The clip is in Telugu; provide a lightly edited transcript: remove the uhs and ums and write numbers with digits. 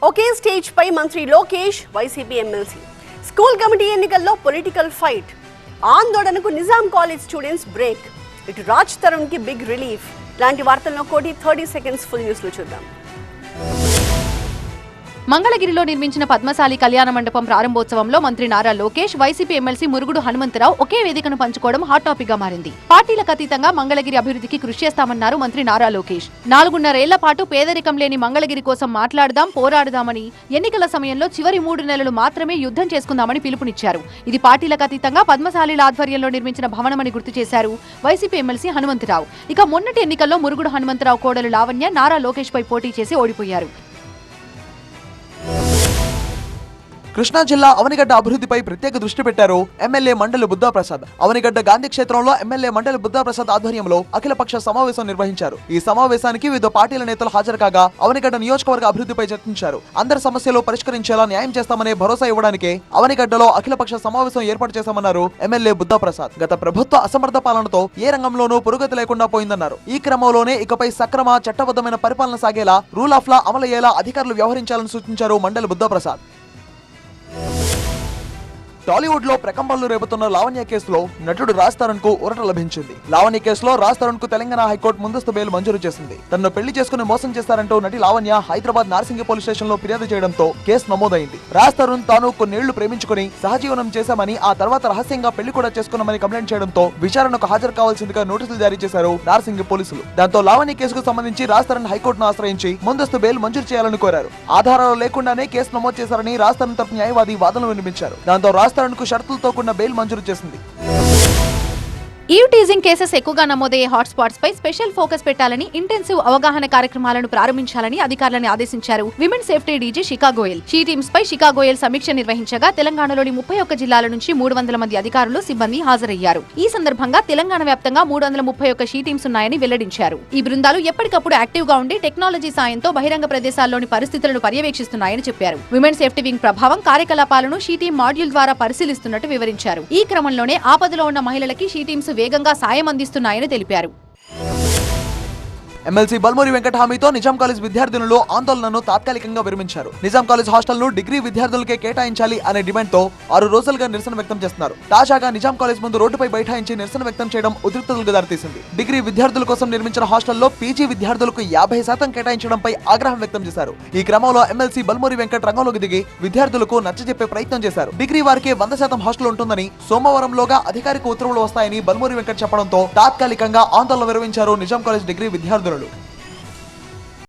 ఒకే స్టేజ్ పై మంత్రి Lokesh, YCP MLC. School committee ఎన్నికల్లో పొలిటికల్ ఫైట్. ఆందోళనకు నిజాం కాలేజ్ స్టూడెంట్స్ బ్రేక్. ఇటు రాజ్ తరుణ్ కి బిగ్ రిలీఫ్. ఇలాంటి వార్తలను 30 సెకండ్స్ ఫుల్ న్యూస్ లో చూద్దాం. మంగళగిరిలో నిర్మించిన పద్మశాలి కళ్యాణ మండపం ప్రారంభోత్సవంలో మంత్రి నారా లోకేష్, వైసీపీ ఎమ్మెల్సీ మురుగుడు హనుమంతరావు ఒకే వేదికను పంచుకోవడం హాట్ టాపిక్ గా మారింది. పార్టీలకు అతీతంగా మంగళగిరి అభివృద్ధికి కృషి చేస్తామన్నారు మంత్రి నారా లోకేష్. 4.5 ఏళ్ల పాటు పేదరికం లేని మంగళగిరి కోసం మాట్లాడదాం, పోరాడదామని, ఎన్నికల సమయంలో చివరి 3 నెలలు మాత్రమే యుద్ధం చేసుకుందామని పిలుపునిచ్చారు. ఇది పార్టీలకు అతీతంగా పద్మశాలిల ఆధ్వర్యంలో నిర్మించిన భవనమని గుర్తు చేశారు వైసీపీ ఎమ్మెల్సీ హనుమంతరావు. ఇక మొన్నటి ఎన్నికల్లో మురుగుడు హనుమంతరావు కోడలు లావణ్య నారా లోకేష్ పై పోటీ చేసి ఓడిపోయారు. కృష్ణా జిల్లా అవనిగడ్డ అభివృద్ధిపై ప్రత్యేక దృష్టి పెట్టారు ఎమ్మెల్యే మండలి బుద్ధాప్రసాద్. అవనిగడ్డ గాంధీ క్షేత్రంలో ఎమ్మెల్యే మండలి బుద్ధాప్రసాద్ ఆధ్వర్యంలో అఖిలపక్ష సమావేశం నిర్వహించారు. ఈ సమావేశానికి వివిధ పార్టీల నేతలు హాజరు కాగా అవనిగడ్డ నియోజకవర్గ అభివృద్ధిపై చర్చించారు. అందరి సమస్యలు పరిష్కరించేలా న్యాయం చేస్తామనే భరోసా ఇవ్వడానికే అవనిగడ్డలో అఖిలపక్ష సమావేశం ఏర్పాటు చేశామన్నారు ఎమ్మెల్యే బుద్ధాప్రసాద్. గత ప్రభుత్వ అసమర్థ పాలనతో ఏ రంగంలోనూ పురోగతి లేకుండా పోయిందన్నారు. ఈ క్రమంలోనే ఇకపై సక్రమ, చట్టబద్ధమైన పరిపాలన సాగేలా రూల్ ఆఫ్ లా అమలయ్యేలా అధికారులు వ్యవహరించాలని సూచించారు మండలి బుద్ధాప్రసాద్. టాలీవుడ్ లో ప్రకంపనలు రేపుతున్న లావణ్య కేసులో నటుడు రాజ్ తరుణ్ కు ఊరట లభించింది. లావణ్య కేసులో రాజ్ తరుణ్ కు తెలంగాణ హైకోర్టు ముందస్తు బెయిల్ మంజూరు చేసింది. తనను పెళ్లి చేసుకుని మోసం చేశారంటూ నటి లావణ్య హైదరాబాద్ నార్సింగి పోలీస్ స్టేషన్ లో ఫిర్యాదు చేయడంతో కేసు నమోదైంది. రాజ్ తరుణ్ తాను కొన్నేళ్లు ప్రేమించుకుని సహజీవనం చేశామని, ఆ తర్వాత రహస్యంగా పెళ్లి కూడా చేసుకున్నామని కంప్లైంట్ చేయడంతో విచారణకు హాజరు కావాల్సిందిగా నోటీసులు జారీ చేశారు నార్సింగి పోలీసులు. దాంతో లావణ్య కేసుకు సంబంధించి రాజ్ తరుణ్ హైకోర్టును ఆశ్రయించి ముందస్తు బెయిల్ మంజూరు చేయాలని కోరారు. ఆధారాలు లేకుండానే కేసు నమోదు చేశారని రాజ్ తరుణ్ తరపు న్యాయవాది వాదనలు వినిపించారు. దాంతో రాజ్ తరుణ్ కు షరతులతో కూడిన బెయిల్ మంజూరు చేసింది. ఈవ్ టీజింగ్ కేసెస్ ఎక్కువగా నమోదయ్యే హాట్ స్పాట్స్ పై స్పెషల్ ఫోకస్ పెట్టాలని, ఇంటెన్సివ్ అవగాహన కార్యక్రమాలను ప్రారంభించాలని అధికారులను ఆదేశించారు women safety DG Shikha Goyal. She teams పై శిఖా గోయల్ సమీక్ష నిర్వహించగా తెలంగాణలోని 31 జిల్లాల నుంచి 300 మంది అధికారులు, సిబ్బంది హాజరయ్యారు. ఈ సందర్భంగా తెలంగాణ వ్యాప్తంగా 331 షీ టీమ్స్ ఉన్నాయని వెల్లడించారు. ఈ బృందాలు ఎప్పటికప్పుడు యాక్టివ్ గా ఉండి టెక్నాలజీ సాయంతో బహిరంగ ప్రదేశాల్లోని పరిస్థితులను పర్యవేక్షిస్తున్నాయని చెప్పారు. విమెన్ సేఫ్టీ వింగ్ ప్రభావం, కార్యకలాపాలను షీ టీమ్ మాడ్యూల్ ద్వారా పరిశీలిస్తున్నట్టు వివరించారు. ఈ క్రమంలోనే ఆపదలో ఉన్న మహిళలకి షీ టీమ్స్ వేగంగా సాయం అందిస్తున్నాయని తెలిపారు. ఎమ్మెల్సీ బల్మూరి వెంకట హామీతో నిజాం కాలేజ్ విద్యార్థులను ఆందోళనను తాత్కాలికంగా విరమించారు. నిజాం కాలేజ్ హాస్టల్ ను డిగ్రీ విద్యార్థులకే కేటాయించాలి అనే డిమాండ్ తో 6 రోజులుగా నిరసన వ్యక్తం చేస్తున్నారు. తాజాగా నిజాం కాలేజ్ ముందు రోడ్డుపై బైఠాయించి నిరసన వ్యక్తం చేయడం ఉద్రిక్తతలకు దారితీసింది. డిగ్రీ విద్యార్థుల కోసం నిర్మించిన హాస్టల్లో పీజీ విద్యార్థులకు 50% కేటాయించడంపై ఆగ్రహం వ్యక్తం చేశారు. ఈ క్రమంలో ఎమ్మెల్సీ బల్మూరి వెంకట రంగంలోకి దిగి విద్యార్థులకు నచ్చజెప్పే ప్రయత్నం చేశారు. డిగ్రీ వారికి 100% హాస్టల్ ఉంటుందని, సోమవారంలోగా అధికారిక ఉత్తర్వులు వస్తాయని బల్మూరి వెంకట చెప్పడంతో తాత్కాలికంగా ఆందోళన విరమించారు నిజాం కాలేజ్ డిగ్రీ విద్యార్థులు.